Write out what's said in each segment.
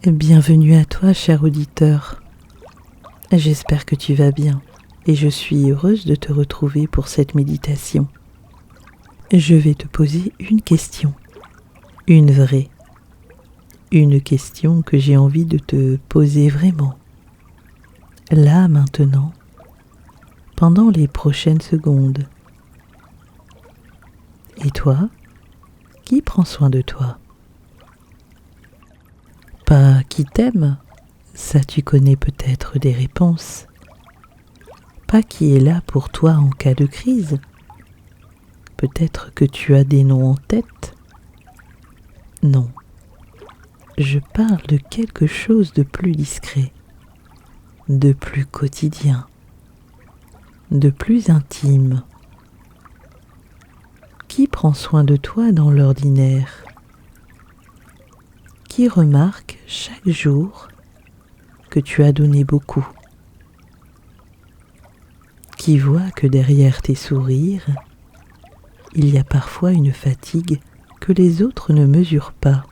Bienvenue à toi, cher auditeur. J'espère que tu vas bien et je suis heureuse de te retrouver pour cette méditation. Je vais te poser une question, une vraie, une question que j'ai envie de te poser vraiment, là maintenant, pendant les prochaines secondes. Et toi, qui prend soin de toi? Pas qui t'aime, ça tu connais peut-être des réponses. Pas qui est là pour toi en cas de crise. Peut-être que tu as des noms en tête. Non, je parle de quelque chose de plus discret, de plus quotidien, de plus intime. Qui prend soin de toi dans l'ordinaire? Qui remarque chaque jour que tu as donné beaucoup? Qui voit que derrière tes sourires, il y a parfois une fatigue que les autres ne mesurent pas?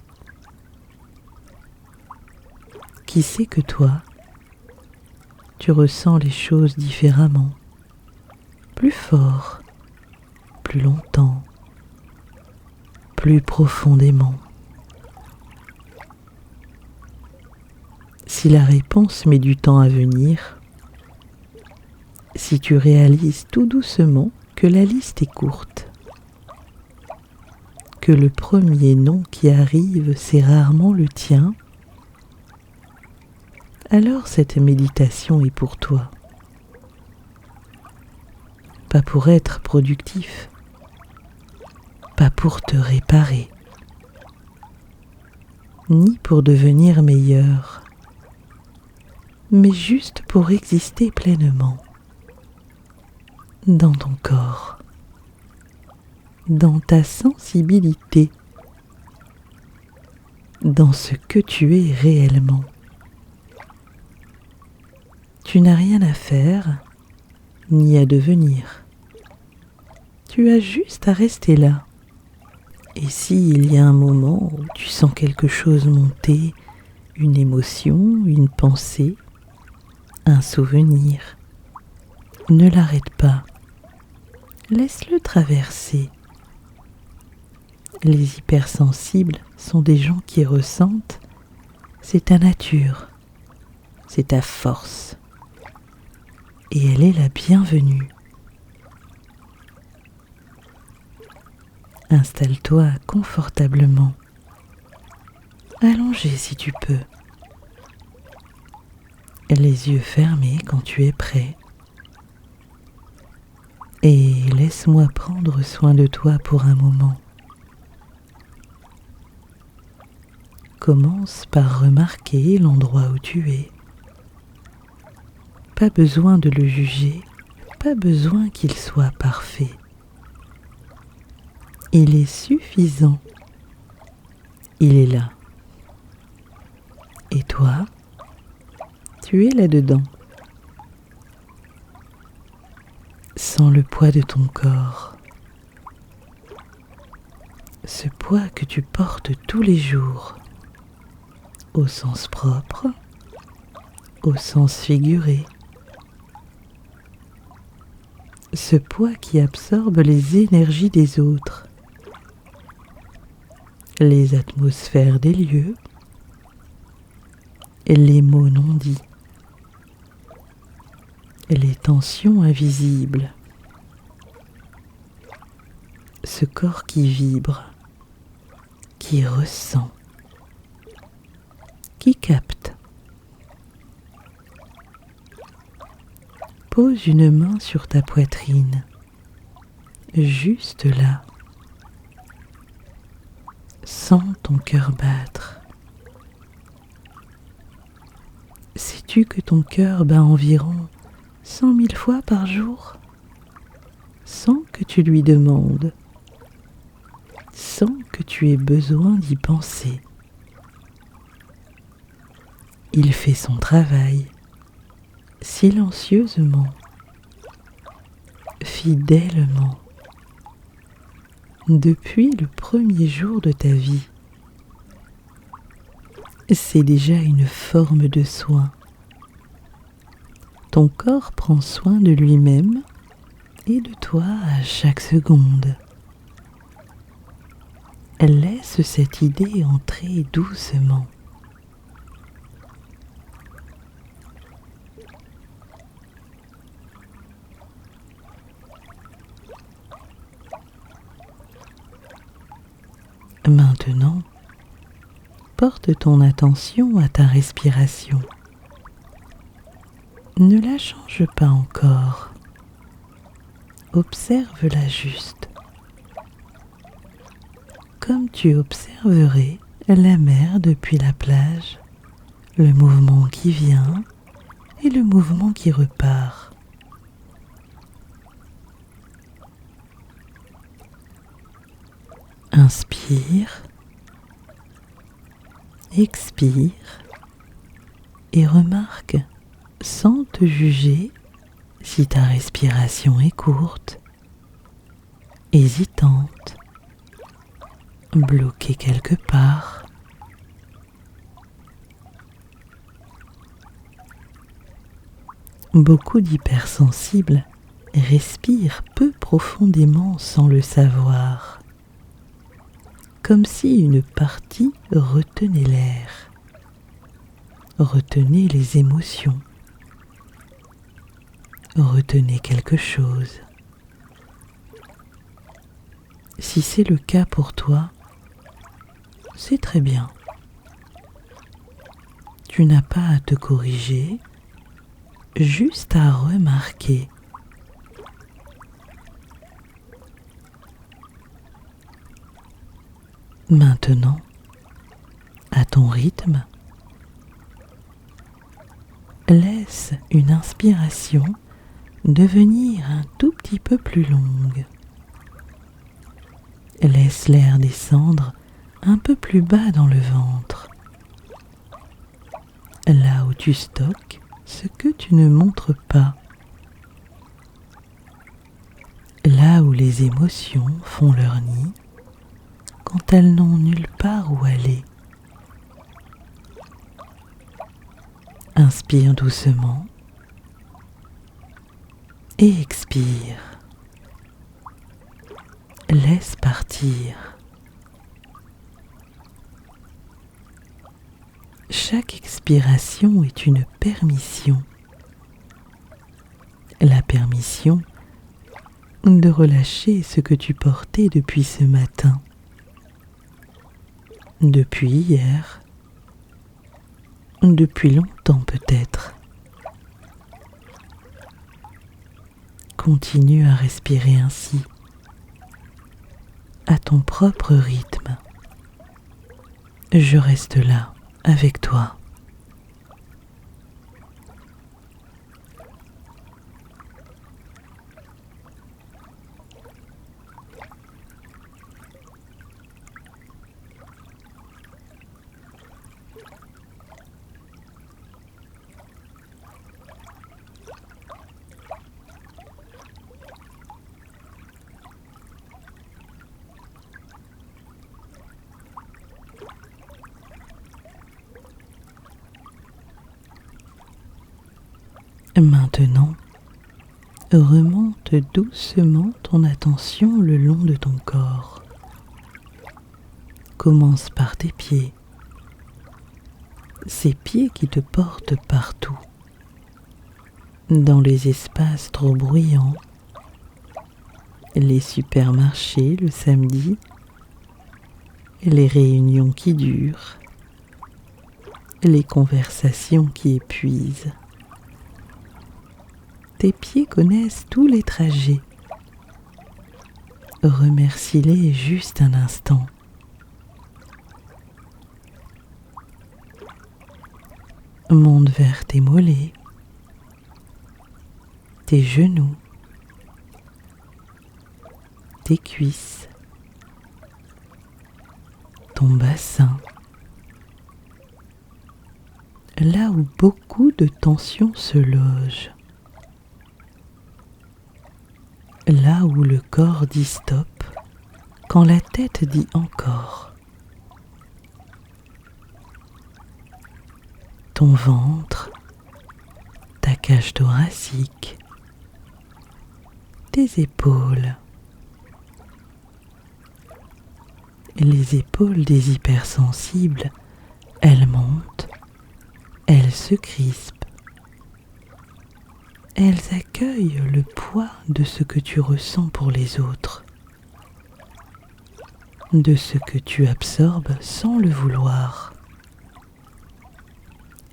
Qui sait que toi, tu ressens les choses différemment, plus fort, plus longtemps, plus profondément? Si la réponse met du temps à venir, si tu réalises tout doucement que la liste est courte, que le premier nom qui arrive, c'est rarement le tien, alors cette méditation est pour toi. Pas pour être productif, pas pour te réparer, ni pour devenir meilleur, mais juste pour exister pleinement, dans ton corps, dans ta sensibilité, dans ce que tu es réellement. Tu n'as rien à faire, ni à devenir. Tu as juste à rester là. Et s'il y a un moment où tu sens quelque chose monter, une émotion, une pensée, un souvenir, ne l'arrête pas. Laisse-le traverser. Les hypersensibles sont des gens qui ressentent, c'est ta nature, c'est ta force. Et elle est la bienvenue. Installe-toi confortablement, allongé si tu peux, les yeux fermés quand tu es prêt. Et laisse-moi prendre soin de toi pour un moment. Commence par remarquer l'endroit où tu es. Pas besoin de le juger, pas besoin qu'il soit parfait. Il est suffisant. Il est là. Et toi, tu es là-dedans. Sens le poids de ton corps. Ce poids que tu portes tous les jours, au sens propre, au sens figuré. Ce poids qui absorbe les énergies des autres, les atmosphères des lieux, les mots non dits, les tensions invisibles. Ce corps qui vibre, qui ressent, qui capte. Pose une main sur ta poitrine, juste là. Sens ton cœur battre. Sais-tu que ton cœur bat environ 100 000 fois par jour, sans que tu lui demandes, sans que tu aies besoin d'y penser? Il fait son travail, silencieusement, fidèlement, depuis le premier jour de ta vie. c'est déjà une forme de soin. Ton corps prend soin de lui-même et de toi à chaque seconde. Laisse cette idée entrer doucement. Maintenant, porte ton attention à ta respiration. Ne la change pas encore. Observe-la juste, comme tu observerais la mer depuis la plage, le mouvement qui vient et le mouvement qui repart. Inspire, expire et remarque, sans te juger, si ta respiration est courte, hésitante, bloquée quelque part. Beaucoup d'hypersensibles respirent peu profondément sans le savoir, comme si une partie retenait l'air, retenait les émotions, retenait quelque chose. Si c'est le cas pour toi, c'est très bien. Tu n'as pas à te corriger, juste à remarquer. Maintenant, à ton rythme, laisse une inspiration devenir un tout petit peu plus longue. Laisse l'air descendre un peu plus bas dans le ventre, là où tu stockes ce que tu ne montres pas, là où les émotions font leur nid quand elles n'ont nulle part où aller. Inspire doucement et expire. Laisse partir. Chaque expiration est une permission. La permission de relâcher ce que tu portais depuis ce matin, depuis hier, depuis longtemps peut-être. Continue à respirer ainsi, à ton propre rythme. Je reste là, avec toi. Maintenant, remonte doucement ton attention le long de ton corps. Commence par tes pieds, ces pieds qui te portent partout, dans les espaces trop bruyants, les supermarchés le samedi, les réunions qui durent, les conversations qui épuisent. Tes pieds connaissent tous les trajets. Remercie-les juste un instant. Monte vers tes mollets, tes genoux, tes cuisses, ton bassin, là où beaucoup de tension se loge. Là où le corps dit stop, quand la tête dit encore. ton ventre, ta cage thoracique, tes épaules. Les épaules des hypersensibles, elles montent, elles se crispent. Elles accueillent le poids de ce que tu ressens pour les autres, de ce que tu absorbes sans le vouloir.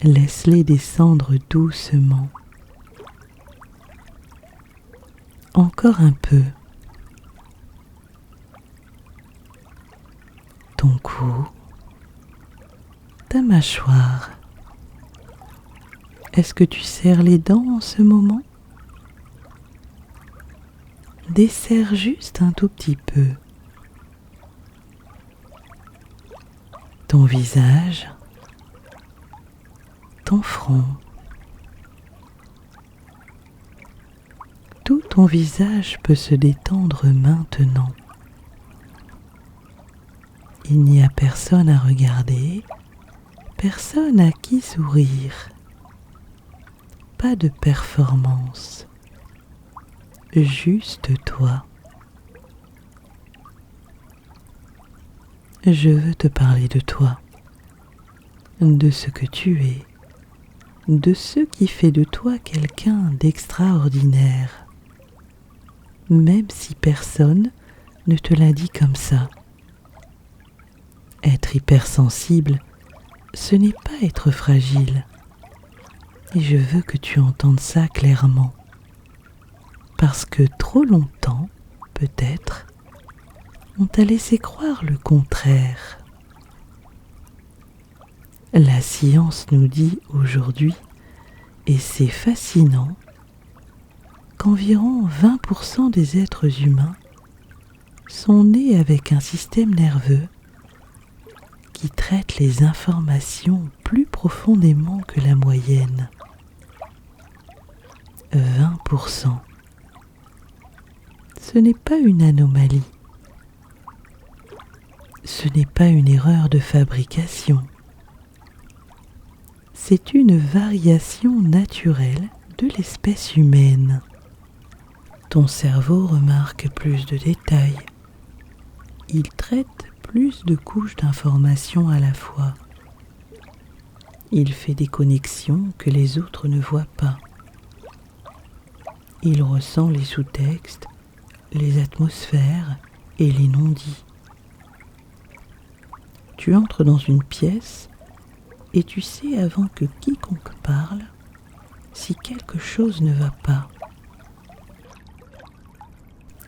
Laisse-les descendre doucement. Encore un peu. Ton cou, ta mâchoire. Est-ce que tu serres les dents en ce moment? Desserre juste un tout petit peu. Ton visage, ton front. Tout ton visage peut se détendre maintenant. Il n'y a personne à regarder, personne à qui sourire. Pas de performance, juste toi. Je veux te parler de toi, de ce que tu es, de ce qui fait de toi quelqu'un d'extraordinaire, même si personne ne te l'a dit comme ça. Être hypersensible, ce n'est pas être fragile. Et je veux que tu entendes ça clairement. Parce que trop longtemps, peut-être, on t'a laissé croire le contraire. La science nous dit aujourd'hui, et c'est fascinant, qu'environ 20% des êtres humains sont nés avec un système nerveux qui traite les informations plus profondément que la moyenne. 20%. Ce n'est pas une anomalie. Ce n'est pas une erreur de fabrication. C'est une variation naturelle de l'espèce humaine. Ton cerveau remarque plus de détails. Il traite plus de couches d'informations à la fois. Il fait des connexions que les autres ne voient pas. Il ressent les sous-textes, les atmosphères et les non-dits. Tu entres dans une pièce et tu sais avant que quiconque parle si quelque chose ne va pas.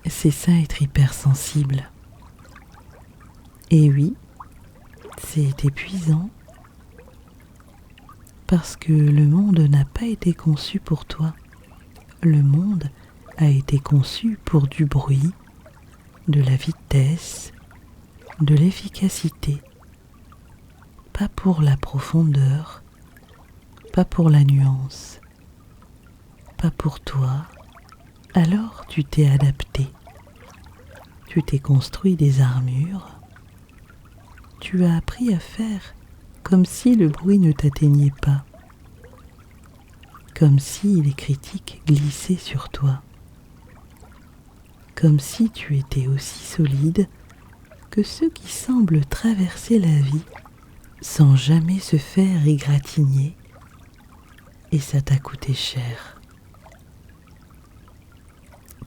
C'est ça être hypersensible. Et oui, c'est épuisant parce que le monde n'a pas été conçu pour toi. Le monde a été conçu pour du bruit, de la vitesse, de l'efficacité. Pas pour la profondeur, pas pour la nuance, pas pour toi. Alors tu t'es adapté. Tu t'es construit des armures. Tu as appris à faire comme si le bruit ne t'atteignait pas. Comme si les critiques glissaient sur toi. Comme si tu étais aussi solide que ceux qui semblent traverser la vie sans jamais se faire égratigner, et ça t'a coûté cher.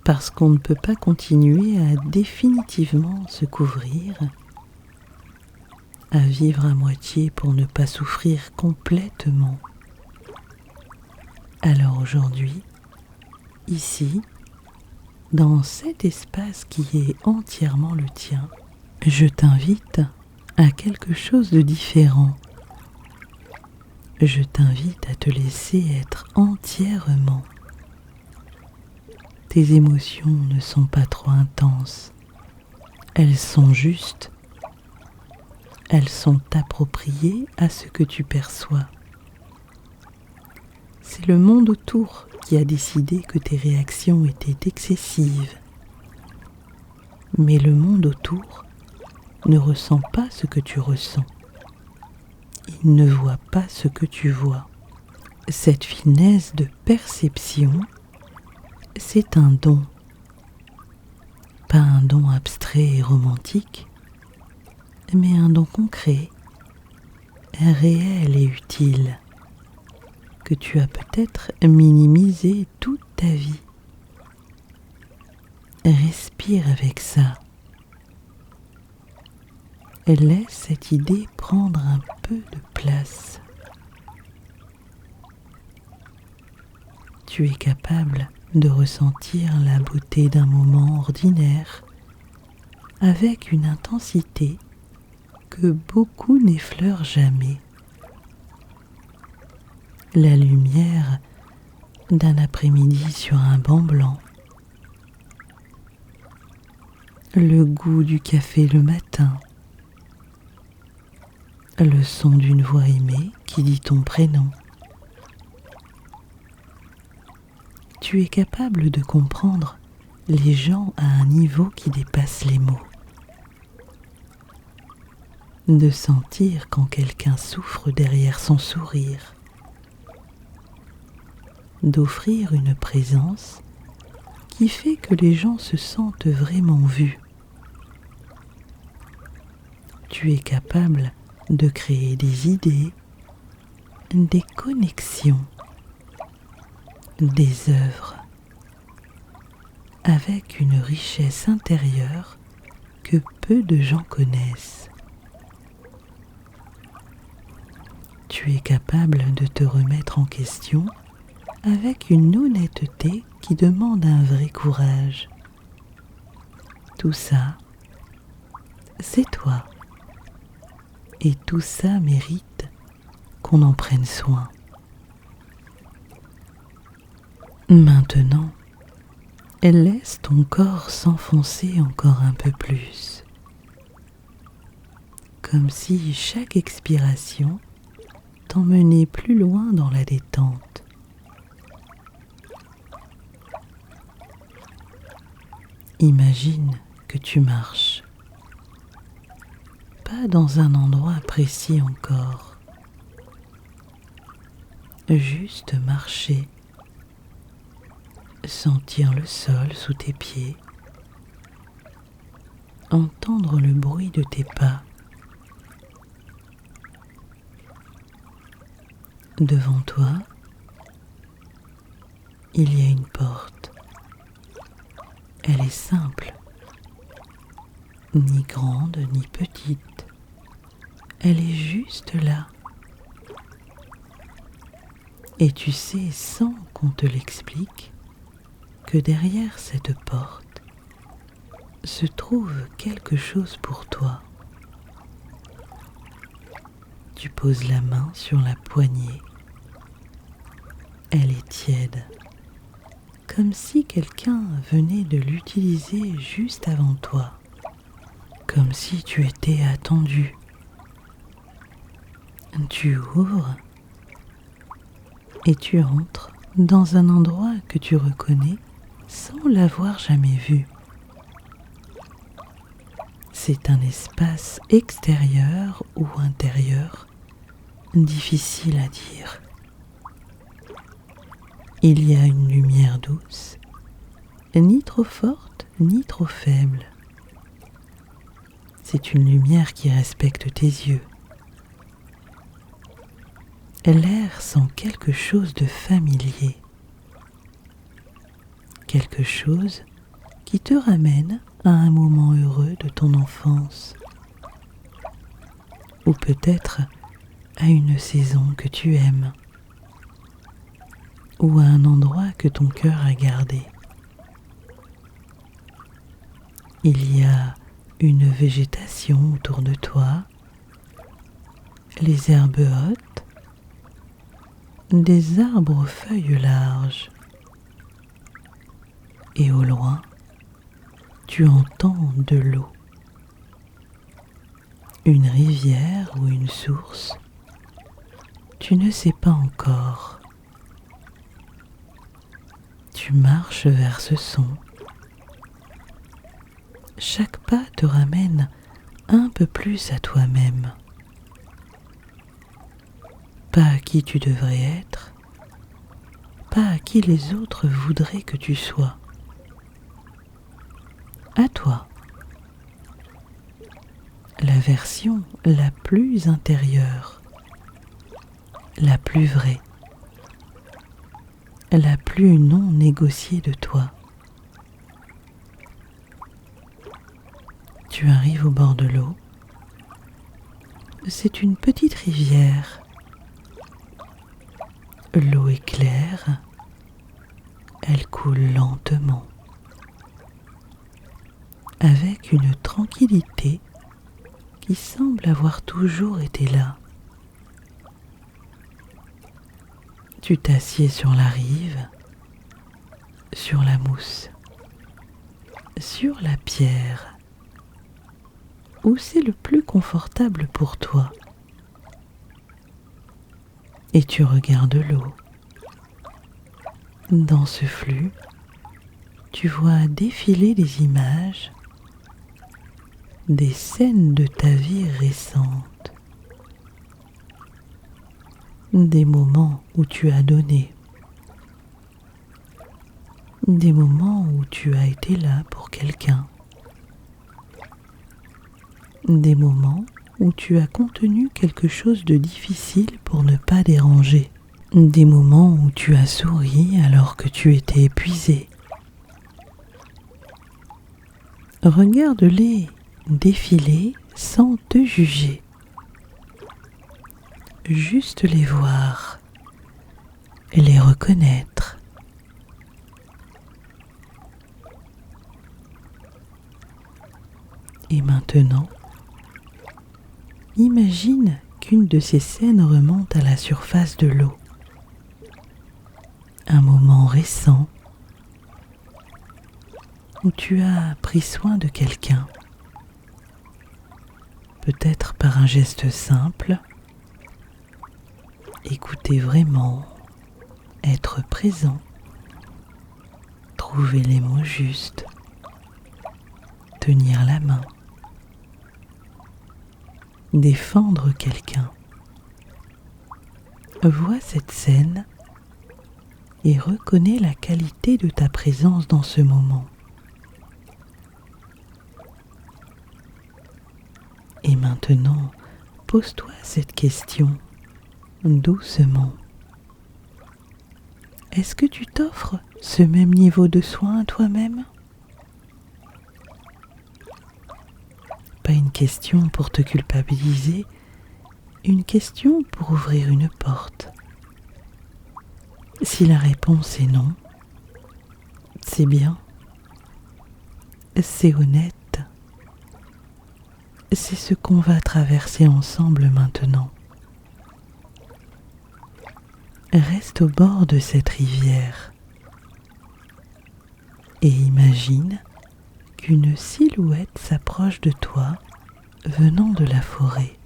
Parce qu'on ne peut pas continuer à définitivement se couvrir, à vivre à moitié pour ne pas souffrir complètement. Alors aujourd'hui, ici, dans cet espace qui est entièrement le tien, je t'invite à quelque chose de différent. Je t'invite à te laisser être entièrement. Tes émotions ne sont pas trop intenses. Elles sont justes. Elles sont appropriées à ce que tu perçois. C'est le monde autour qui a décidé que tes réactions étaient excessives. Mais le monde autour ne ressent pas ce que tu ressens. il ne voit pas ce que tu vois. Cette finesse de perception, c'est un don. Pas un don abstrait et romantique, mais un don concret, réel et utile, que tu as peut-être minimisé toute ta vie. Respire avec ça. Laisse cette idée prendre un peu de place. Tu es capable de ressentir la beauté d'un moment ordinaire avec une intensité que beaucoup n'effleurent jamais. La lumière d'un après-midi sur un banc blanc, le goût du café le matin, le son d'une voix aimée qui dit ton prénom. Tu es capable de comprendre les gens à un niveau qui dépasse les mots, de sentir quand quelqu'un souffre derrière son sourire, d'offrir une présence qui fait que les gens se sentent vraiment vus. Tu es capable de créer des idées, des connexions, des œuvres, avec une richesse intérieure que peu de gens connaissent. Tu es capable de te remettre en question avec une honnêteté qui demande un vrai courage. Tout ça, c'est toi. Et tout ça mérite qu'on en prenne soin. Maintenant, laisse ton corps s'enfoncer encore un peu plus, comme si chaque expiration t'emmenait plus loin dans la détente. Imagine que tu marches, pas dans un endroit précis encore, juste marcher, sentir le sol sous tes pieds, entendre le bruit de tes pas. Devant toi, il y a une porte. Elle est simple, ni grande ni petite. Elle est juste là. Et tu sais, sans qu'on te l'explique, que derrière cette porte se trouve quelque chose pour toi. Tu poses la main sur la poignée. Elle est tiède, comme si quelqu'un venait de l'utiliser juste avant toi, comme si tu étais attendu. Tu ouvres et tu entres dans un endroit que tu reconnais sans l'avoir jamais vu. C'est un espace extérieur ou intérieur, difficile à dire. Il y a une lumière douce, ni trop forte ni trop faible. C'est une lumière qui respecte tes yeux. L'air sent quelque chose de familier, quelque chose qui te ramène à un moment heureux de ton enfance, ou peut-être à une saison que tu aimes, ou à un endroit que ton cœur a gardé. Il y a une végétation autour de toi, les herbes hautes, des arbres aux feuilles larges. Et au loin, tu entends de l'eau. Une rivière ou une source, tu ne sais pas encore. Tu marches vers ce son. Chaque pas te ramène un peu plus à toi-même. pas qui tu devrais être, pas qui les autres voudraient que tu sois. À toi, la version la plus intérieure, la plus vraie, la plus non négociée de toi. Tu arrives au bord de l'eau. C'est une petite rivière. L'eau est claire. Elle coule lentement, avec une tranquillité qui semble avoir toujours été là. Tu t'assieds sur la rive, sur la mousse, sur la pierre, où c'est le plus confortable pour toi. Et tu regardes l'eau. Dans ce flux, tu vois défiler des images, des scènes de ta vie récente, des moments où tu as donné, des moments où tu as été là pour quelqu'un, des moments où tu as contenu quelque chose de difficile pour ne pas déranger, des moments où tu as souri alors que tu étais épuisé. Regarde-les défiler sans te juger. Juste les voir, les reconnaître. Et maintenant, imagine qu'une de ces scènes remonte à la surface de l'eau. Un moment récent où tu as pris soin de quelqu'un, peut-être par un geste simple, écouter vraiment, être présent, trouver les mots justes, tenir la main, défendre quelqu'un. Vois cette scène et reconnais la qualité de ta présence dans ce moment. Et maintenant, pose-toi cette question doucement. Est-ce que tu t'offres ce même niveau de soin à toi-même ? Pas une question pour te culpabiliser, une question pour ouvrir une porte. Si la réponse est non, c'est bien, c'est honnête, c'est ce qu'on va traverser ensemble maintenant. Reste au bord de cette rivière et imagine qu'une silhouette s'approche de toi venant de la forêt.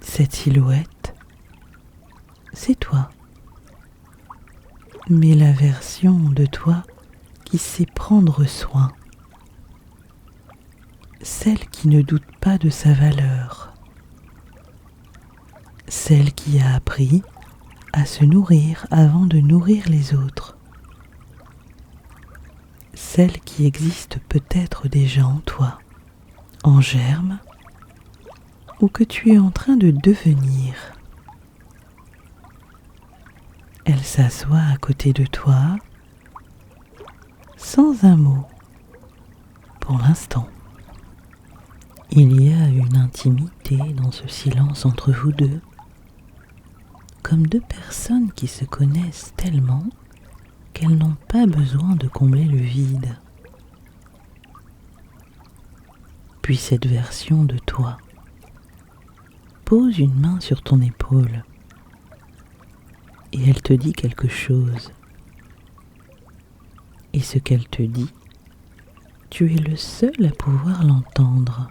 Cette silhouette, c'est toi, mais la version de toi qui sait prendre soin, celle qui ne doute pas de sa valeur, celle qui a appris à se nourrir avant de nourrir les autres, celle qui existe peut-être déjà en toi, en germe, ou que tu es en train de devenir. Elle s'assoit à côté de toi, sans un mot, pour l'instant. Il y a une intimité dans ce silence entre vous deux, comme deux personnes qui se connaissent tellement qu'elles n'ont pas besoin de combler le vide. Puis cette version de toi pose une main sur ton épaule et elle te dit quelque chose. Et ce qu'elle te dit, tu es le seul à pouvoir l'entendre.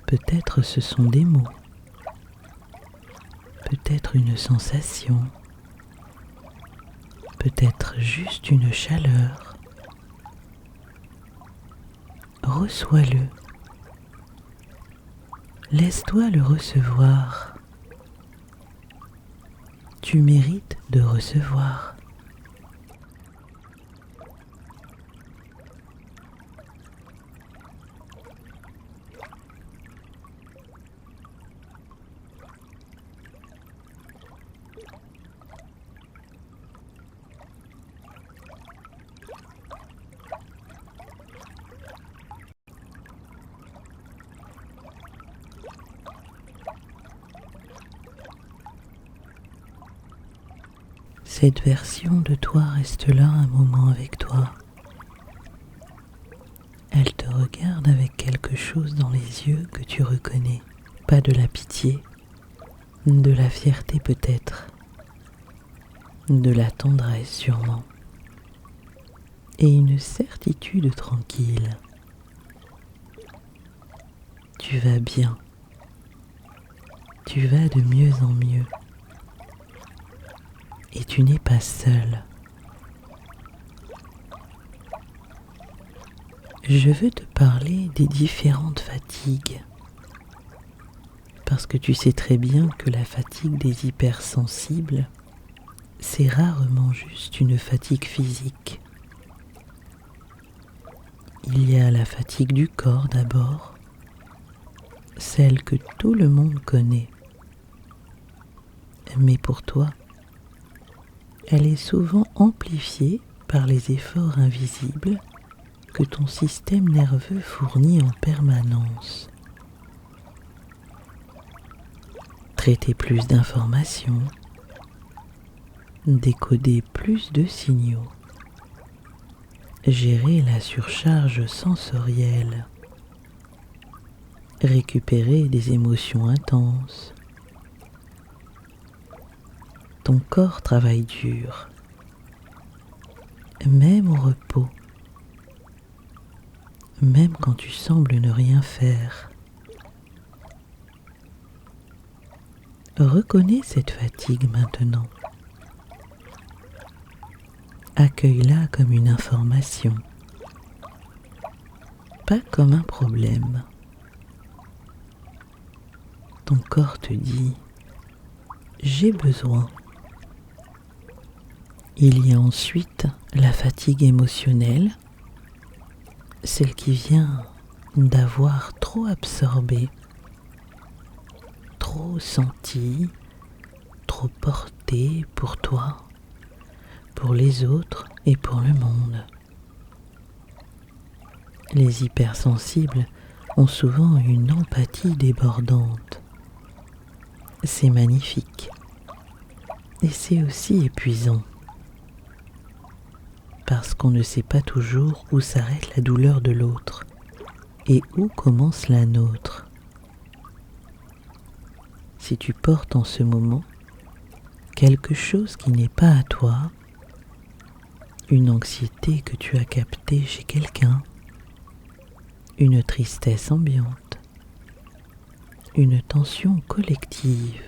Peut-être ce sont des mots, peut-être une sensation, peut-être juste une chaleur. Reçois-le. Laisse-toi le recevoir. Tu mérites de recevoir. Cette version de toi reste là un moment avec toi. Elle te regarde avec quelque chose dans les yeux que tu reconnais. Pas de la pitié, de la fierté peut-être, de la tendresse sûrement, et une certitude tranquille. Tu vas bien, tu vas de mieux en mieux. Et tu n'es pas seul. Je veux te parler des différentes fatigues. Parce que tu sais très bien que la fatigue des hypersensibles, c'est rarement juste une fatigue physique. Il y a la fatigue du corps d'abord, celle que tout le monde connaît. Mais pour toi, elle est souvent amplifiée par les efforts invisibles que ton système nerveux fournit en permanence. Traiter plus d'informations, décoder plus de signaux, gérer la surcharge sensorielle, récupérer des émotions intenses. Ton corps travaille dur, même au repos, même quand tu sembles ne rien faire. Reconnais cette fatigue maintenant. Accueille-la comme une information, pas comme un problème. Ton corps te dit « j'ai besoin ». Il y a ensuite la fatigue émotionnelle, celle qui vient d'avoir trop absorbé, trop senti, trop porté pour toi, pour les autres et pour le monde. Les hypersensibles ont souvent une empathie débordante. C'est magnifique et c'est aussi épuisant. Parce qu'on ne sait pas toujours où s'arrête la douleur de l'autre et où commence la nôtre. Si tu portes en ce moment quelque chose qui n'est pas à toi, une anxiété que tu as captée chez quelqu'un, une tristesse ambiante, une tension collective,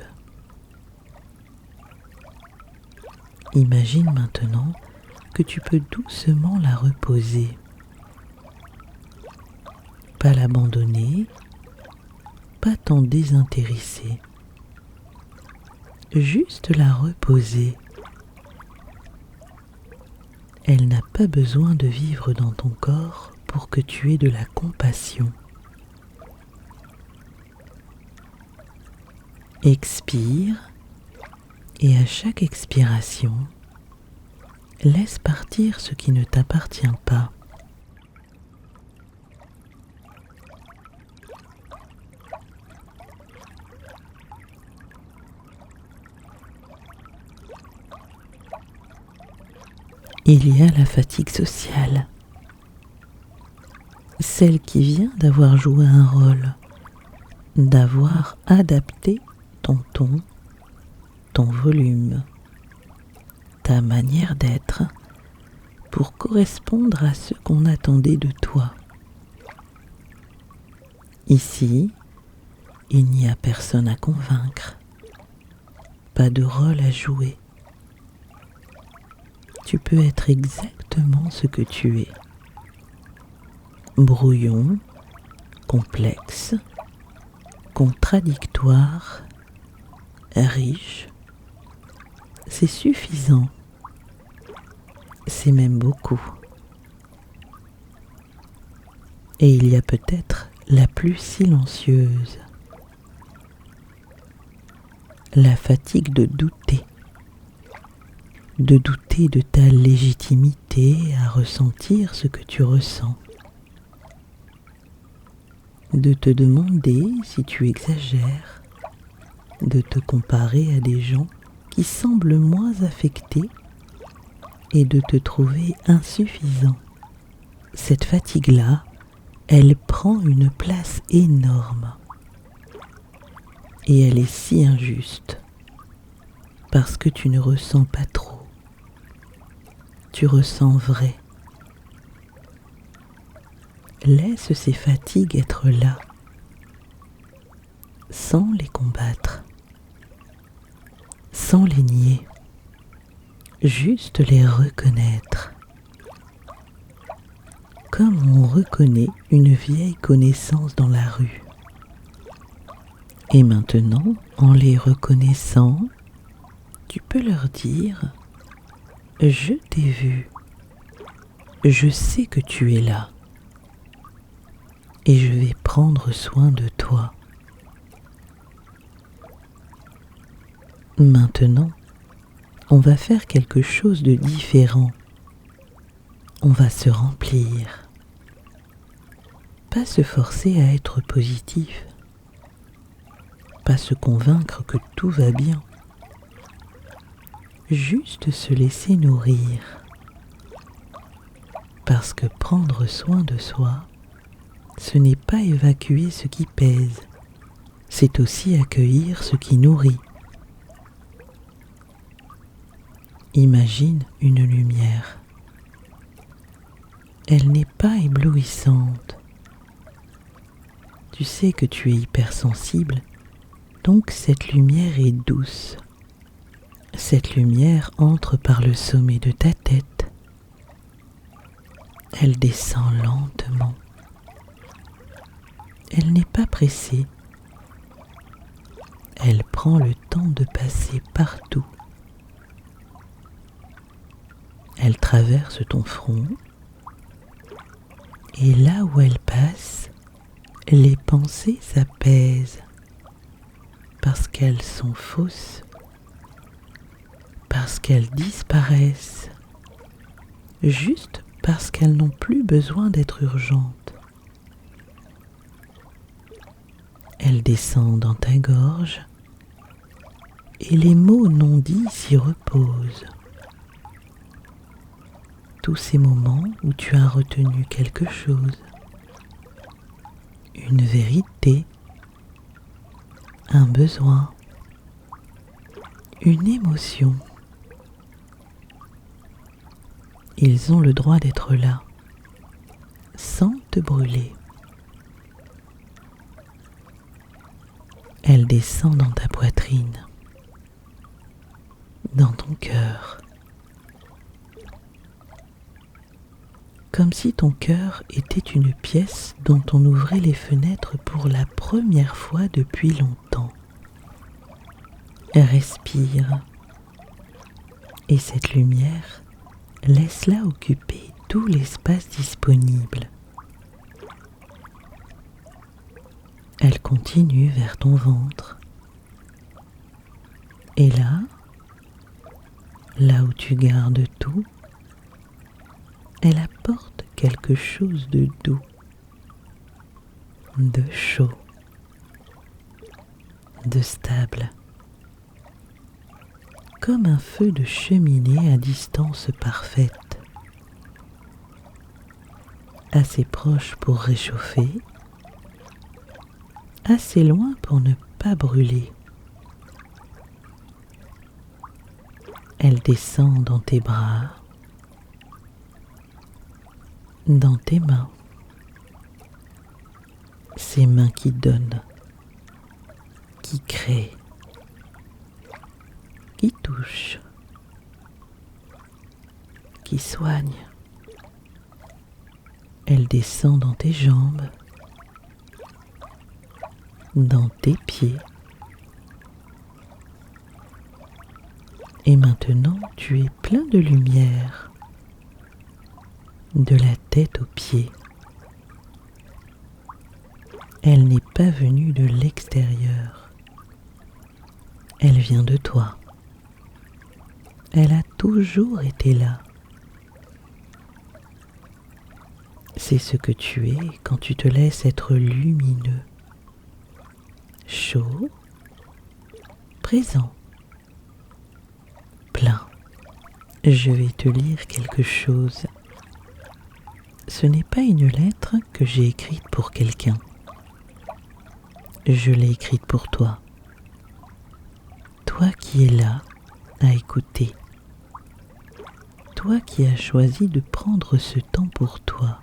imagine maintenant que tu peux doucement la reposer. Pas l'abandonner, pas t'en désintéresser. Juste la reposer. Elle n'a pas besoin de vivre dans ton corps pour que tu aies de la compassion. Expire et à chaque expiration, laisse partir ce qui ne t'appartient pas. Il y a la fatigue sociale, celle qui vient d'avoir joué un rôle, d'avoir adapté ton ton, ton volume, ta manière d'être pour correspondre à ce qu'on attendait de toi. Ici, il n'y a personne à convaincre, pas de rôle à jouer. Tu peux être exactement ce que tu es. Brouillon, complexe, contradictoire, riche. C'est suffisant. C'est même beaucoup. Et il y a peut-être la plus silencieuse, la fatigue de douter de ta légitimité à ressentir ce que tu ressens, de te demander si tu exagères, de te comparer à des gens qui semblent moins affectés et de te trouver insuffisant. Cette fatigue-là, elle prend une place énorme. Et elle est si injuste, parce que tu ne ressens pas trop. Tu ressens vrai. Laisse ces fatigues être là, sans les combattre, sans les nier, juste les reconnaître. Comme on reconnaît une vieille connaissance dans la rue. Et maintenant, en les reconnaissant, tu peux leur dire « Je t'ai vu, je sais que tu es là, et je vais prendre soin de toi. » Maintenant, on va faire quelque chose de différent. On va se remplir. Pas se forcer à être positif. Pas se convaincre que tout va bien. Juste se laisser nourrir. Parce que prendre soin de soi, ce n'est pas évacuer ce qui pèse, c'est aussi accueillir ce qui nourrit. Imagine une lumière. Elle n'est pas éblouissante. Tu sais que tu es hypersensible, donc cette lumière est douce. Cette lumière entre par le sommet de ta tête. Elle descend lentement. Elle n'est pas pressée. Elle prend le temps de passer partout. Elle traverse ton front. Et là où elle passe, les pensées s'apaisent parce qu'elles sont fausses, parce qu'elles disparaissent, juste parce qu'elles n'ont plus besoin d'être urgentes. Elles descendent dans ta gorge et les mots non dits s'y reposent. Tous ces moments où tu as retenu quelque chose, une vérité, un besoin, une émotion. Ils ont le droit d'être là, sans te brûler. Elle descend dans ta poitrine, dans ton cœur, comme si ton cœur était une pièce dont on ouvrait les fenêtres pour la première fois depuis longtemps. Respire, et cette lumière, laisse-la occuper tout l'espace disponible. Elle continue vers ton ventre. Et là où tu gardes tout, elle apporte quelque chose de doux, de chaud, de stable, comme un feu de cheminée à distance parfaite, assez proche pour réchauffer, assez loin pour ne pas brûler. Elle descend dans tes bras, dans tes mains, ces mains qui donnent, qui créent, qui touchent, qui soignent. Elle descend dans tes jambes, dans tes pieds. Et maintenant, tu es plein de lumière, de la tête aux pieds. Elle n'est pas venue de l'extérieur. Elle vient de toi. Elle a toujours été là. C'est ce que tu es quand tu te laisses être lumineux, chaud, présent, plein. Je vais te lire quelque chose. Ce n'est pas une lettre que j'ai écrite pour quelqu'un. Je l'ai écrite pour toi. Toi qui es là à écouter. Toi qui as choisi de prendre ce temps pour toi.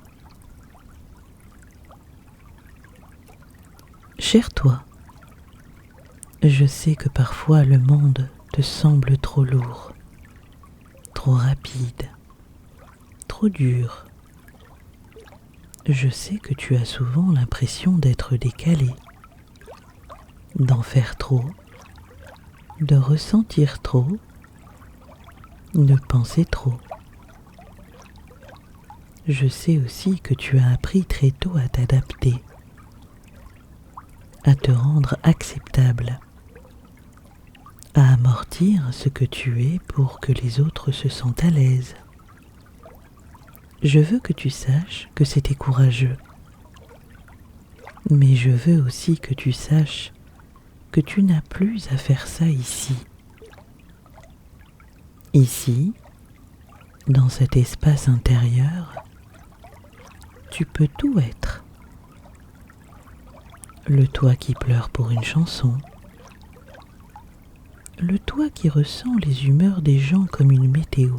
Cher toi, je sais que parfois le monde te semble trop lourd, trop rapide, trop dur. Je sais que tu as souvent l'impression d'être décalé, d'en faire trop, de ressentir trop, de penser trop. Je sais aussi que tu as appris très tôt à t'adapter, à te rendre acceptable, à amortir ce que tu es pour que les autres se sentent à l'aise. Je veux que tu saches que c'était courageux, mais je veux aussi que tu saches que tu n'as plus à faire ça ici. Ici, dans cet espace intérieur, tu peux tout être. Le toi qui pleure pour une chanson, le toi qui ressent les humeurs des gens comme une météo,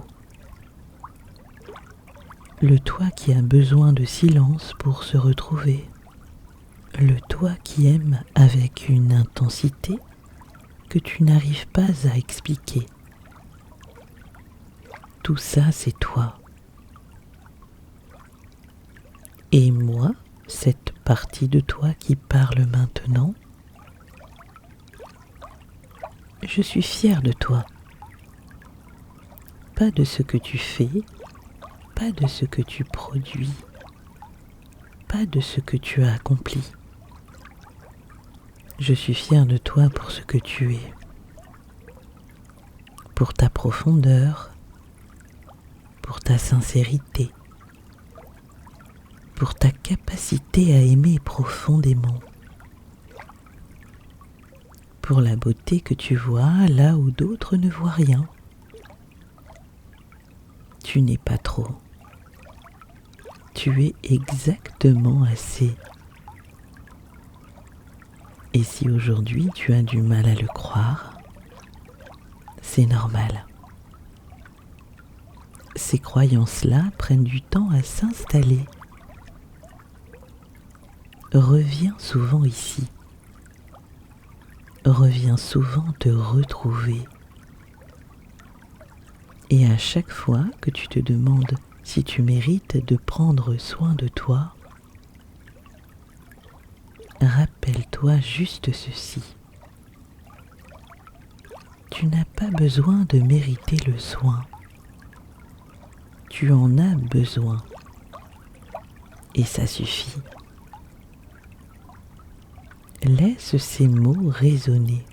le toi qui a besoin de silence pour se retrouver, le toi qui aime avec une intensité que tu n'arrives pas à expliquer. Tout ça, c'est toi. Et moi, cette partie de toi qui parle maintenant, je suis fière de toi. Pas de ce que tu fais, pas de ce que tu produis, pas de ce que tu as accompli. Je suis fière de toi pour ce que tu es, pour ta profondeur, pour ta sincérité, pour ta capacité à aimer profondément, pour la beauté que tu vois là où d'autres ne voient rien. Tu n'es pas trop. Tu es exactement assez. Et si aujourd'hui tu as du mal à le croire, c'est normal. Ces croyances-là prennent du temps à s'installer. Reviens souvent ici. Reviens souvent te retrouver. Et à chaque fois que tu te demandes si tu mérites de prendre soin de toi, rappelle-toi juste ceci. Tu n'as pas besoin de mériter le soin. Tu en as besoin. Et ça suffit. Laisse ces mots résonner.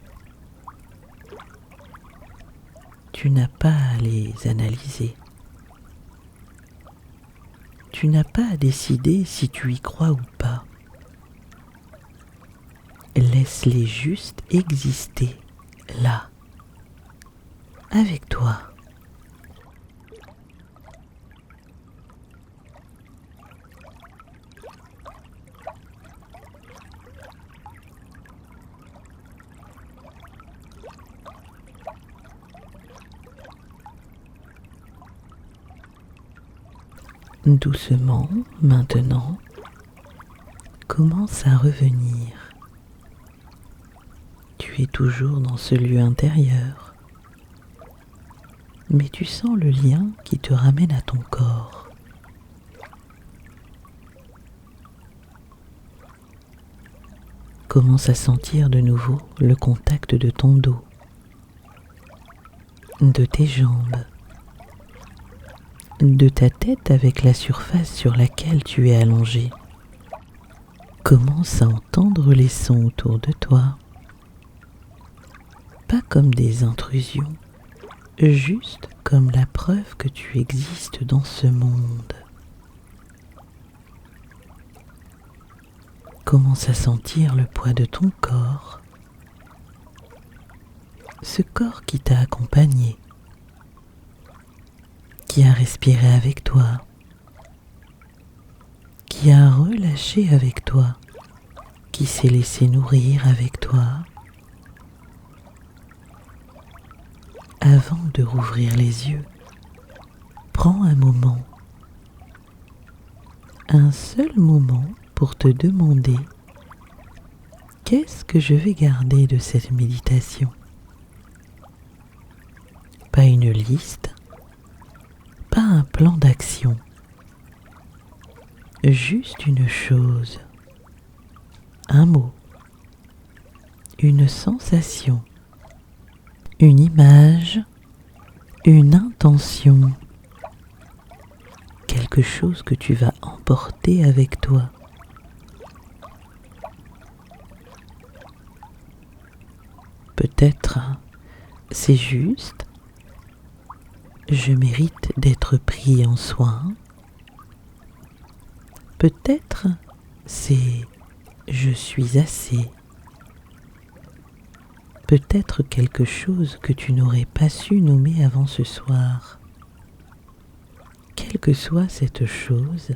Tu n'as pas à les analyser. Tu n'as pas à décider si tu y crois ou pas. Laisse-les juste exister, là, avec toi. Doucement, maintenant, commence à revenir. Tu es toujours dans ce lieu intérieur, mais tu sens le lien qui te ramène à ton corps. Commence à sentir de nouveau le contact de ton dos, de tes jambes, de ta tête avec la surface sur laquelle tu es allongé. Commence à entendre les sons autour de toi, pas comme des intrusions, juste comme la preuve que tu existes dans ce monde. Commence à sentir le poids de ton corps, ce corps qui t'a accompagné, qui a respiré avec toi, qui a relâché avec toi, qui s'est laissé nourrir avec toi. Avant de rouvrir les yeux, prends un moment, un seul moment pour te demander qu'est-ce que je vais garder de cette méditation. Pas une liste, pas un plan d'action, juste une chose, un mot, une sensation, une image, une intention, quelque chose que tu vas emporter avec toi. Peut-être c'est juste « je mérite d'être pris en soin ». Peut-être c'est « je suis assez ». Peut-être quelque chose que tu n'aurais pas su nommer avant ce soir. Quelle que soit cette chose,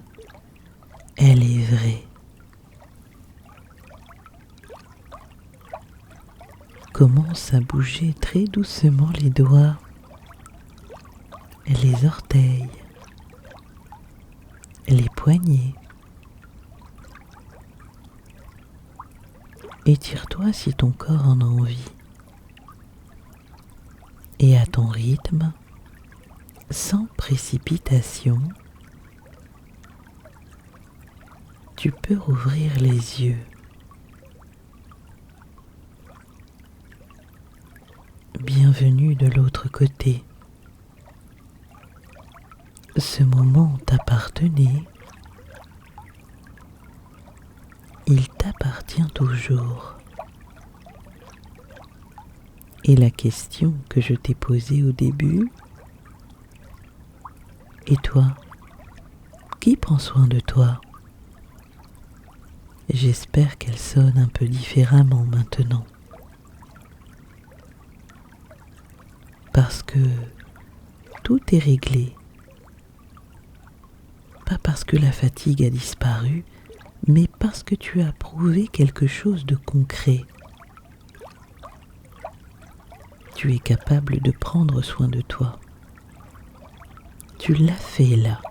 elle est vraie. Commence à bouger très doucement les doigts, les orteils, les poignets. Étire-toi si ton corps en a envie. Et à ton rythme, sans précipitation, tu peux rouvrir les yeux. Bienvenue de l'autre côté. Ce moment t'appartenait. Il t'appartient toujours. Et la question que je t'ai posée au début, et toi, qui prend soin de toi? J'espère qu'elle sonne un peu différemment maintenant. Parce que tout est réglé. Pas parce que la fatigue a disparu, mais parce que tu as prouvé quelque chose de concret. Tu es capable de prendre soin de toi. Tu l'as fait là.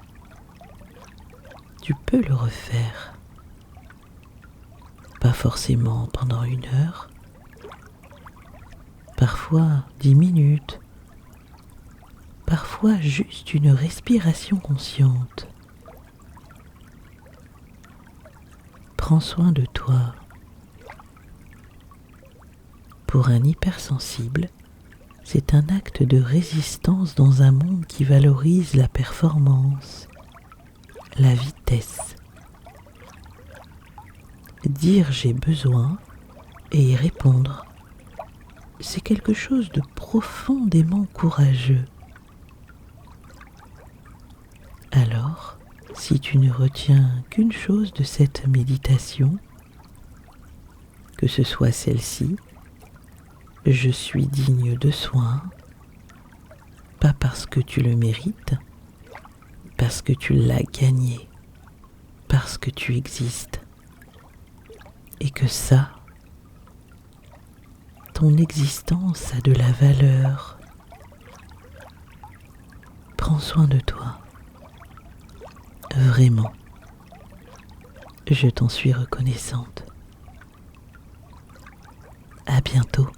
Tu peux le refaire. Pas forcément pendant 1 heure, parfois 10 minutes, parfois juste une respiration consciente. Prends soin de toi. Pour un hypersensible, c'est un acte de résistance dans un monde qui valorise la performance, la vitesse. Dire j'ai besoin et y répondre, c'est quelque chose de profondément courageux. Alors, si tu ne retiens qu'une chose de cette méditation, que ce soit celle-ci, je suis digne de soins, pas parce que tu le mérites, parce que tu l'as gagné, parce que tu existes, et que ça, ton existence a de la valeur. Prends soin de toi. Vraiment, je t'en suis reconnaissante. À bientôt.